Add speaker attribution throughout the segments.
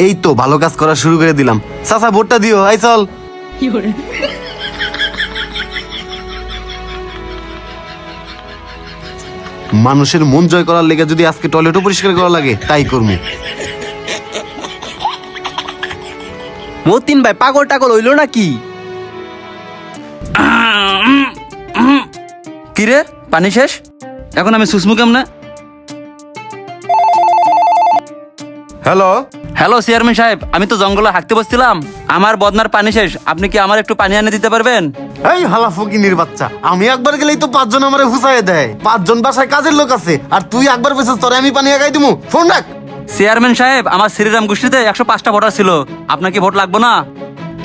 Speaker 1: এই তো ভালো কাজ করা শুরু করে দিলাম। চাচা ভোটটা দিও, আই চল। মানুষের মন জয় করার লেগে যদি আজকে টয়লেটও পরিষ্কার করা লাগে তাই করবো।
Speaker 2: মতিন ভাই পাগল টাগল হইলো নাকি?
Speaker 3: কিরে পানি শেষ, এখন আমি সুসমু কেমনে?
Speaker 1: হ্যালো,
Speaker 3: হ্যালো চেয়ারম্যান সাহেব, আমি তো জঙ্গলে হাঁটতে বসছিলাম, আমার বদনার পানি শেষ, আপনি কি আমার একটু পানি এনে দিতে পারবেন?
Speaker 1: এই হালা ফকিনির বাচ্চা, আমি একবার গেলেই তো 5 জন আমারে হুসাইয়ে দেয়। 5 জন বাসায় কাজের লোক আছে, আর তুই একবার বসেছিস, তোরে আমি পানি এগাই দিমু। ফোন রাখ।
Speaker 3: চেয়ারম্যান সাহেব, আমার শ্রীরাম গোষ্ঠীতে 105টা ভোটার ছিল, আপনার কি ভোট লাগবে না?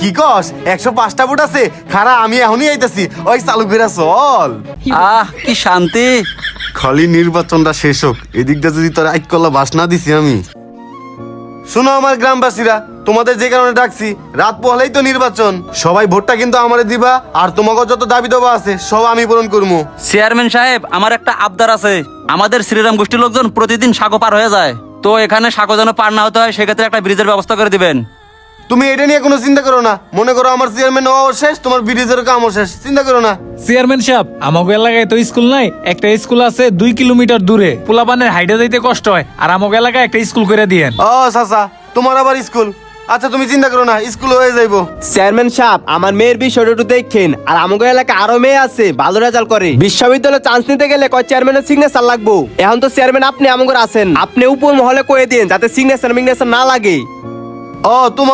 Speaker 1: কি কস? 105টা ভোট আছে? খারা, আমি এখনই আইতাছি। ওই চালু করে চল।
Speaker 3: আহ কি শান্তি।
Speaker 1: খালি নির্বাচনটা শেষ হোক, এদিকটা যদি তোর আইকল্লা বাস না দিছি আমি। শুনো আমার গ্রামবাসীরা, তোমাদের যে কারণে ডাকছি, রাত পোহালেই তো নির্বাচন। সবাই ভোটটা কিন্তু আমারে দিবা, আর তোমাকে যত দাবি দেওয়া আছে সব আমি পূরণ করবো।
Speaker 3: চেয়ারম্যান সাহেব, আমার একটা আবদার আছে। আমাদের শ্রীরাম গোষ্ঠীর লোকজন প্রতিদিন সাগো পার হয়ে যায়, তো এখানে সাগো যেন পার না হতে হয়, সেক্ষেত্রে একটা ব্রিজের ব্যবস্থা করে দিবেন।
Speaker 1: তুমি এটা নিয়ে কোনো চিন্তা করো না। মনে করো আমার চেয়ারম্যান হওয়া শেষ, তোমার ব্রিজের কামও শেষ, চিন্তা করো না।
Speaker 4: চেয়ারম্যান সাহেব, আমাকে এলাকায় তো স্কুল নাই। একটা স্কুল আছে 2 কিলোমিটার দূরে, পোলাপানের হাইটে যাইতে কষ্ট হয়, আর আমাকে এলাকায় একটা স্কুল করে দিয়েন।
Speaker 1: ও চাচা, তোমার আবার স্কুল? আচ্ছা তুমি চিন্তা করো না, স্কুল হয়ে যাইবো।
Speaker 2: চেয়ারম্যান সাহেব, আমার মেয়ের বিষয়টা একটু দেখেন। আর আমাদের এলাকায় আরো মেয়ে আছে ভালো রেজাল্ট করে, বিশ্ববিদ্যালয়ে চান্স নিতে গেলে কয় চেয়ারম্যানের সিগনেচার লাগবো। এখন তো চেয়ারম্যান আপনি আমাদের আছেন, আপনি উপর মহলে কয়ে দিন যাতে সিগনেচার মিগনেচার না লাগে।
Speaker 1: ও তোমার